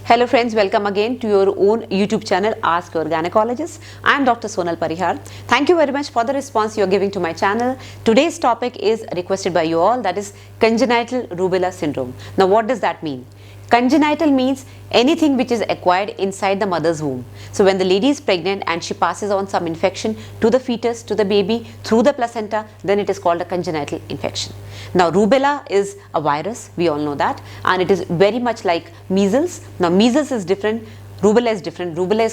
Hello friends, welcome again to your own YouTube channel Ask Your Gynecologist. I am Dr. Sonal Parihar. Thank you very much for the response you are giving to my channel. Today's topic is requested by you all, that is congenital rubella syndrome. Now what does that mean? Congenital means anything which is acquired inside the mother's womb. So when the lady is pregnant and she passes on some infection to the fetus, to the baby through the placenta, then it is called a congenital infection. Now rubella is a virus, we all know that, and it is very much like measles. Now measles is different, rubella is different. Rubella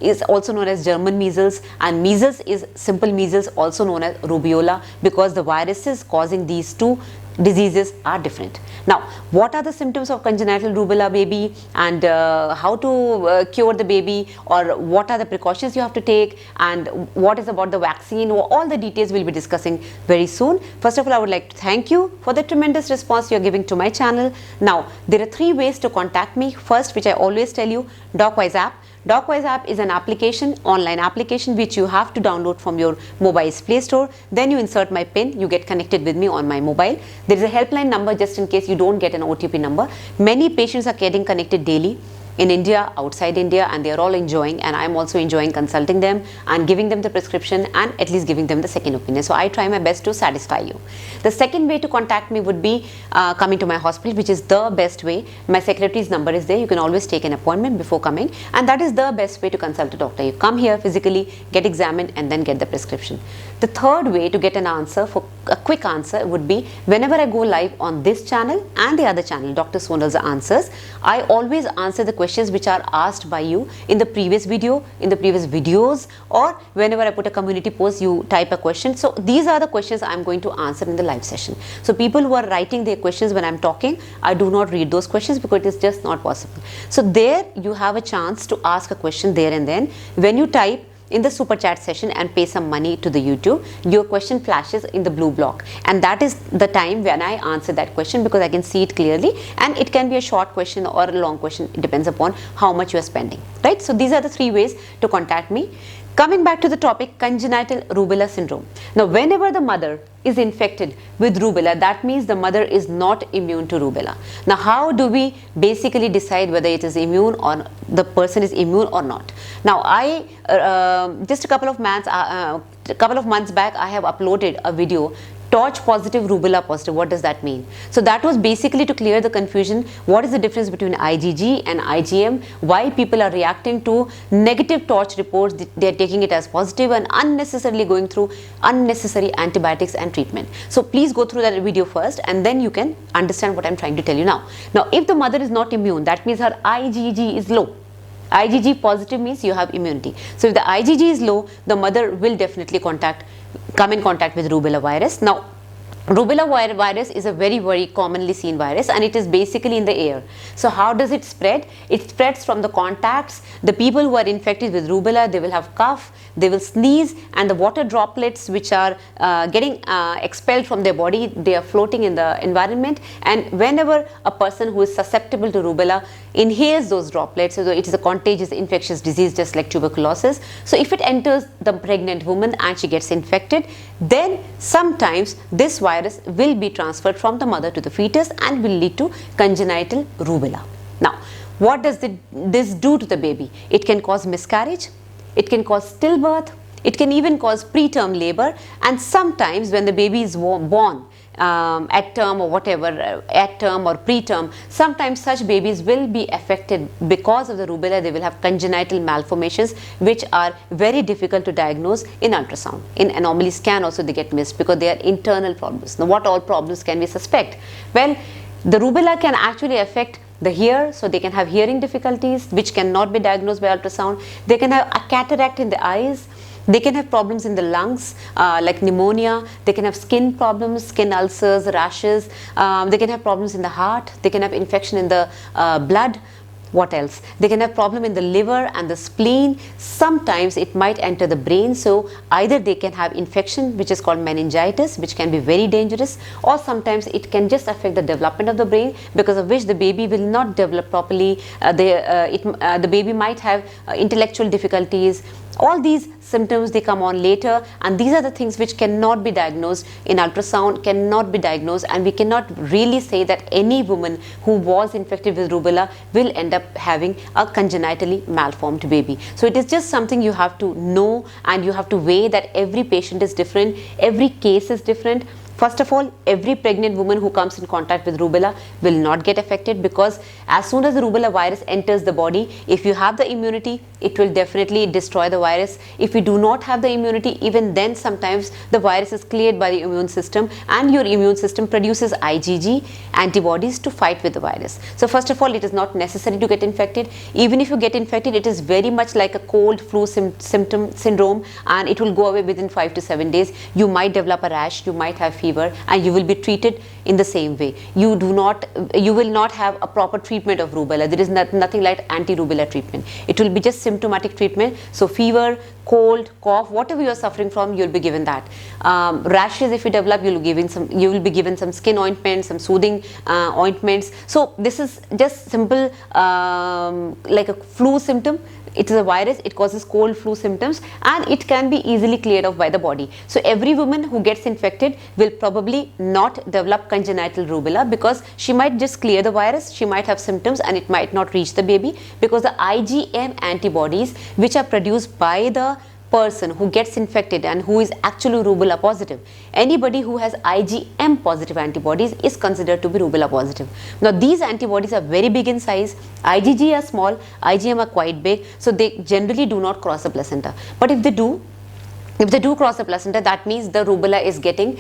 is also known as German measles, and measles is simple measles, also known as rubeola, because the viruses causing these two diseases are different. Now what are the symptoms of congenital rubella baby, and how to cure the baby, or what are the precautions you have to take, and what is about the vaccine? All the details we'll be discussing very soon. First of all, I would like to thank you for the tremendous response you are giving to my channel. Now there are 3 ways to contact me. First, which I always tell you, DocWise app. DocWise app is an application, online application, which you have to download from your mobile's Play Store. Then you insert my PIN, you get connected with me on my mobile. There is a helpline number just in case you don't get an OTP number. Many patients are getting connected daily in India, outside India, and they are all enjoying, and I am also enjoying consulting them and giving them the prescription and at least giving them the second opinion. So I try my best to satisfy you. The second way to contact me would be coming to my hospital, which is the best way. My secretary's number is there. You can always take an appointment before coming, and that is the best way to consult a doctor. You come here physically, get examined, and then get the prescription. The third way to get an answer, for a quick answer, would be whenever I go live on this channel and the other channel, Dr. Sonal's Answers, I always answer the questions which are asked by you in the previous video, in the previous videos, or whenever I put a community post, you type a question. So these are the questions I am going to answer in the live session. So people who are writing their questions when I am talking, I do not read those questions because it is just not possible. So there you have a chance to ask a question there and then. When you type in the super chat session and pay some money to the YouTube, your question flashes in the blue block, and that is the time when I answer that question, because I can see it clearly, and it can be a short question or a long question. It depends upon how much you are spending, right? So these are the 3 ways to contact me. Coming back to the topic, congenital rubella syndrome. Now whenever the mother is infected with rubella, that means the mother is not immune to rubella. Now how do we basically decide whether it is immune or the person is immune or not? Now I just a couple of months back, I have uploaded a video, torch positive, rubella positive. What does that mean? So that was basically to clear the confusion. What is the difference between IgG and IgM? Why people are reacting to negative torch reports? They are taking it as positive and unnecessarily going through unnecessary antibiotics and treatment. So please go through that video first, and then you can understand what I am trying to tell you now. Now if the mother is not immune, that means her IgG is low. IgG positive means you have immunity. So if the IgG is low, the mother will definitely come in contact with rubella virus. Now rubella virus is a very commonly seen virus, and it is basically in the air. So how does it spread? It spreads from the contacts. The people who are infected with rubella, they will have cough, they will sneeze, and the water droplets which are getting expelled from their body, they are floating in the environment. And whenever a person who is susceptible to rubella inhales those droplets, so it is a contagious infectious disease just like tuberculosis. So if it enters the pregnant woman and she gets infected, then sometimes this virus will be transferred from the mother to the fetus and will lead to congenital rubella. Now what does this do to the baby? It can cause miscarriage, it can cause stillbirth, it can even cause preterm labor, and sometimes when the baby is born at term or whatever, at term or preterm, sometimes such babies will be affected because of the rubella. They will have congenital malformations which are very difficult to diagnose in ultrasound. In anomaly scan also they get missed because they are internal problems. Now what all problems can we suspect? Well, the rubella can actually affect the ear, so they can have hearing difficulties which cannot be diagnosed by ultrasound. They can have a cataract in the eyes. They can have problems in the lungs like pneumonia. They can have skin problems, skin ulcers, rashes. They can have problems in the heart. They can have infection in the blood. What else? They can have problem in the liver and the spleen. Sometimes it might enter the brain. So either they can have infection which is called meningitis, which can be very dangerous, or sometimes it can just affect the development of the brain, because of which the baby will not develop properly. The baby might have intellectual difficulties, All these symptoms, they come on later, and these are the things which cannot be diagnosed in ultrasound, cannot be diagnosed, and we cannot really say that any woman who was infected with rubella will end up having a congenitally malformed baby. So it is just something you have to know, and you have to weigh that every patient is different, every case is different. First of all, every pregnant woman who comes in contact with rubella will not get affected, because as soon as the rubella virus enters the body, if you have the immunity, it will definitely destroy the virus. If you do not have the immunity, even then sometimes the virus is cleared by the immune system, and your immune system produces IgG antibodies to fight with the virus. So first of all, it is not necessary to get infected. Even if you get infected, it is very much like a cold flu syndrome, and it will go away within 5 to 7 days. You might develop a rash, you might have fever, and you will be treated in the same way. You will not have a proper treatment of rubella. There is nothing like anti-rubella treatment. It will be just symptomatic treatment. So fever, cold, cough, whatever you are suffering from, you'll be given that. Rashes, if you develop, you will be given some skin ointments, some soothing ointments. So this is just simple, like a flu symptom. It is a virus, it causes cold flu symptoms, and it can be easily cleared off by the body. So every woman who gets infected will probably not develop congenital rubella, because she might just clear the virus, she might have symptoms, and it might not reach the baby, because the IgM antibodies which are produced by the person who gets infected and who is actually rubella positive, anybody who has IgM positive antibodies is considered to be rubella positive. Now these antibodies are very big in size, IgG are small, IgM are quite big, so they generally do not cross the placenta. But if they do cross the placenta, that means the rubella is getting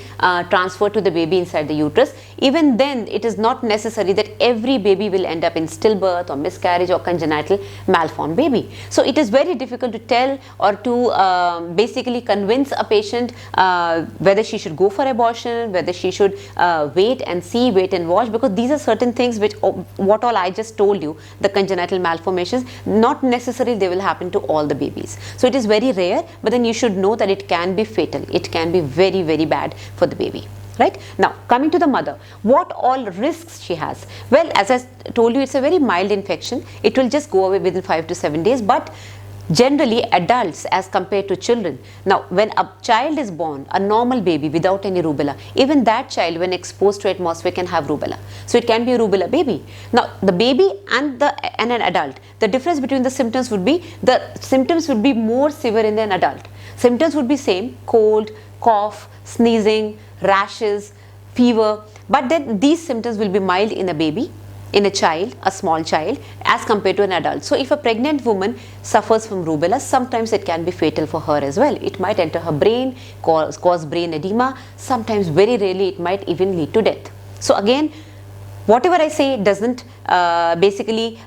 transferred to the baby inside the uterus. Even then, it is not necessary that every baby will end up in stillbirth or miscarriage or congenital malformed baby. So it is very difficult to tell or to basically convince a patient whether she should go for abortion, whether she should wait and see, wait and watch, because these are certain things which, what all I just told you, the congenital malformations, not necessarily they will happen to all the babies. So it is very rare, but then you should know that it can be fatal. It can be very, very bad for the baby. Right? Now, coming to the mother, what all risks she has? Well, as I told you, it's a very mild infection. It will just go away within 5 to 7 days, but generally adults as compared to children. Now, when a child is born, a normal baby without any rubella, even that child when exposed to atmosphere can have rubella. So it can be a rubella baby. Now, the baby and an adult, the difference between the symptoms would be more severe in an adult. Symptoms would be same: cold, cough, sneezing, rashes, fever, but then these symptoms will be mild in a baby, in a child, a small child, as compared to an adult. So if a pregnant woman suffers from rubella, sometimes it can be fatal for her as well. It might enter her brain, cause brain edema. Sometimes, very rarely, it might even lead to death. So again, whatever I say doesn't basically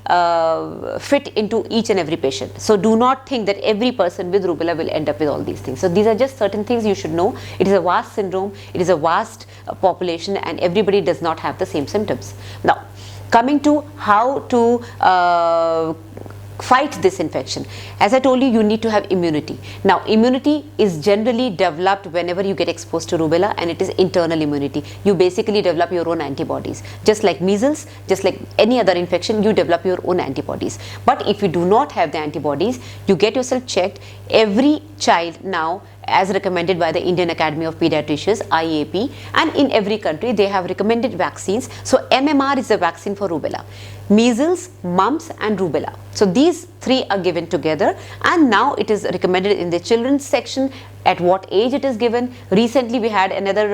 fit into each and every patient. So do not think that every person with rubella will end up with all these things. So these are just certain things you should know. It is a vast syndrome, it is a vast population, and everybody does not have the same symptoms. Now, coming to how to fight this infection. As I told you, you need to have immunity. Now, immunity is generally developed whenever you get exposed to rubella, and it is internal immunity. You basically develop your own antibodies. Just like measles, just like any other infection, you develop your own antibodies. But if you do not have the antibodies, you get yourself checked. Every child now, as recommended by the Indian Academy of Pediatricians, IAP, and in every country they have recommended vaccines. So MMR is the vaccine for rubella, measles, mumps and rubella. So these three are given together, and now it is recommended in the children's section at what age it is given. Recently we had another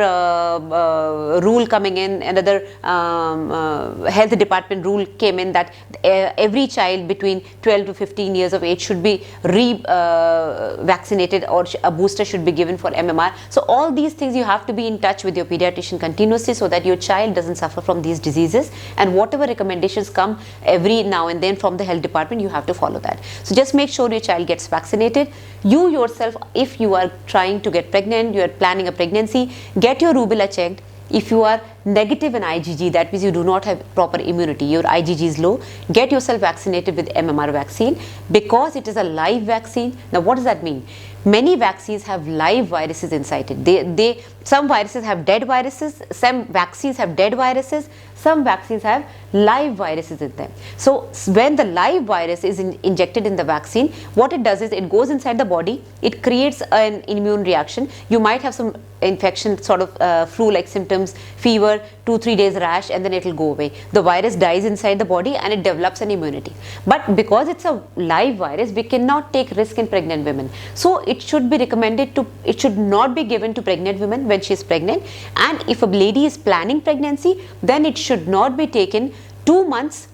rule coming in, another health department rule came in that every child between 12 to 15 years of age should be vaccinated, or a booster should be given for MMR. So all these things you have to be in touch with your pediatrician continuously, so that your child doesn't suffer from these diseases, and whatever recommendations come every now and then from the health department, you have to follow that. So just make sure your child gets vaccinated. You yourself, if you are trying to get pregnant, you are planning a pregnancy, get your rubella checked. If you are negative in IgG, that means you do not have proper immunity, your IgG is low, get yourself vaccinated with MMR vaccine, because it is a live vaccine. Now what does that mean? Many vaccines have live viruses inside it. They Some viruses have dead viruses, some vaccines have dead viruses, some vaccines have live viruses in them. So when the live virus is injected in the vaccine, what it does is it goes inside the body, it creates an immune reaction. You might have some infection, sort of flu-like symptoms, fever, 2-3 days rash, and then it will go away. The virus dies inside the body and it develops an immunity. But because it's a live virus, we cannot take risk in pregnant women. So it should be recommended to, it should not be given to pregnant women when she is pregnant. And if a lady is planning pregnancy, then it should not be taken 2 months,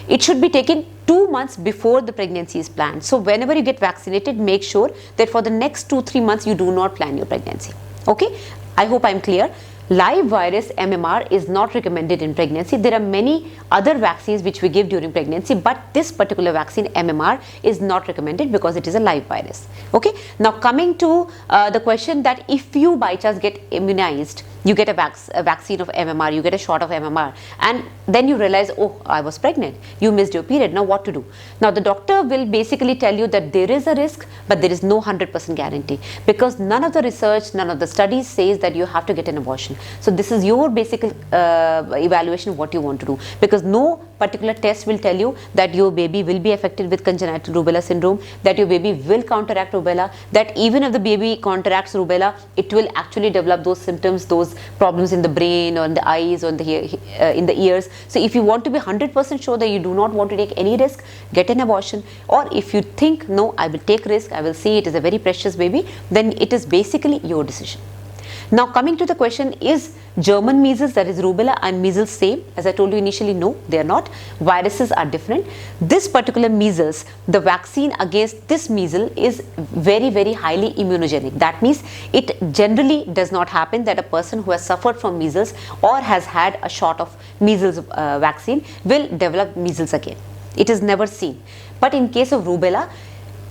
it should be taken 2 months before the pregnancy is planned. So whenever you get vaccinated, make sure that for the next 2-3 months you do not plan your pregnancy. Okay, I hope I'm clear. Live virus MMR is not recommended in pregnancy. There are many other vaccines which we give during pregnancy, but this particular vaccine MMR is not recommended because it is a live virus. Okay, now coming to the question that if you by chance get immunized, you get a vaccine of MMR, you get a shot of MMR, and then you realize, oh, I was pregnant, you missed your period, now what to do? Now the doctor will basically tell you that there is a risk, but there is no 100% guarantee, because none of the research, none of the studies says that you have to get an abortion. So this is your basic evaluation of what you want to do, because no particular test will tell you that your baby will be affected with congenital rubella syndrome, that your baby will counteract rubella, that even if the baby counteracts rubella, it will actually develop those symptoms, those problems in the brain or in the eyes or in the ears. So if you want to be 100% sure that you do not want to take any risk, get an abortion. Or if you think, no, I will take risk, I will see it is a very precious baby, then it is basically your decision. Now coming to the question, is German measles, that is rubella, and measles same? As I told you initially, no, they are not. Viruses are different. This particular measles, the vaccine against this measles is very, very highly immunogenic. That means it generally does not happen that a person who has suffered from measles or has had a shot of measles vaccine will develop measles again. It is never seen. But in case of rubella,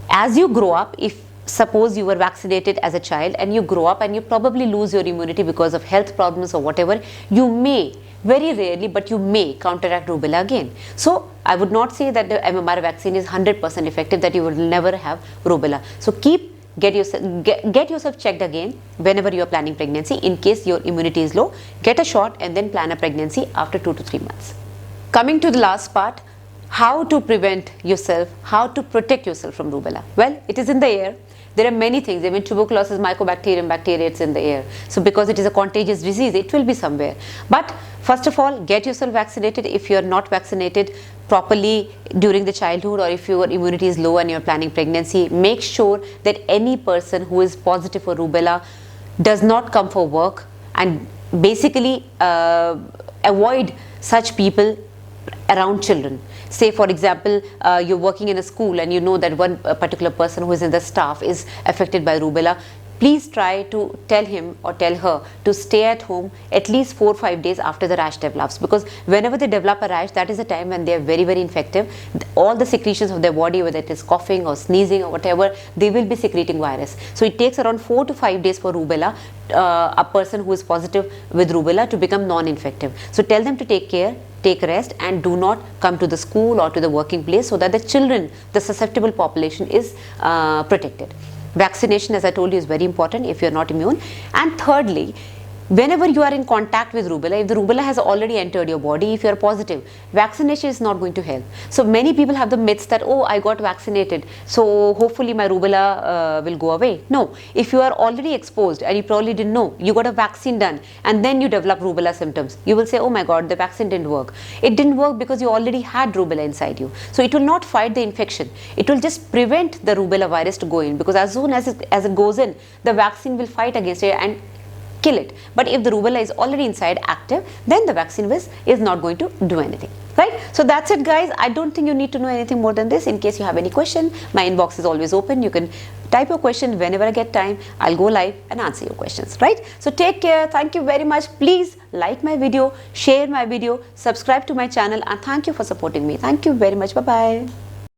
as you grow up, if suppose you were vaccinated as a child and you grow up and you probably lose your immunity because of health problems or whatever, you may, very rarely, but you may counteract rubella again. So I would not say that the MMR vaccine is 100% effective, that you will never have rubella. So get yourself checked again whenever you are planning pregnancy. In case your immunity is low, get a shot and then plan a pregnancy after 2 to 3 months. Coming to the last part, how to prevent yourself, how to protect yourself from rubella. Well, it is in the air. There are many things, even tuberculosis, mycobacterium, bacteria, it's in the air. So because it is a contagious disease, it will be somewhere. But first of all, get yourself vaccinated. If you are not vaccinated properly during the childhood, or if your immunity is low and you are planning pregnancy, make sure that any person who is positive for rubella does not come for work, and basically avoid such people around children. Say for example, you're working in a school and you know that one particular person who is in the staff is affected by rubella. Please try to tell him or tell her to stay at home at least 4 or 5 days after the rash develops, because whenever they develop a rash, that is the time when they are very, very infective. All the secretions of their body, whether it is coughing or sneezing or whatever, they will be secreting virus. So it takes around 4 to 5 days for rubella, a person who is positive with rubella, to become non-infective. So tell them to take care, take rest, and do not come to the school or to the working place, so that the children, the susceptible population, is protected. Vaccination, as I told you, is very important if you are not immune. And thirdly, whenever you are in contact with rubella, if the rubella has already entered your body, if you are positive, vaccination is not going to help. So many people have the myths that, oh, I got vaccinated, so hopefully my rubella will go away. No, if you are already exposed and you probably didn't know, you got a vaccine done and then you develop rubella symptoms, you will say, oh my God, the vaccine didn't work. It didn't work because you already had rubella inside you. So it will not fight the infection. It will just prevent the rubella virus to go in, because as soon as it goes in, the vaccine will fight against it and kill it. But if the rubella is already inside active, then the vaccine is not going to do anything, right? So that's it, guys. I don't think you need to know anything more than this. In case you have any question, my inbox is always open. You can type your question whenever I get time. I'll go live and answer your questions, right? So take care. Thank you very much. Please like my video, share my video, subscribe to my channel, and thank you for supporting me. Thank you very much. Bye-bye.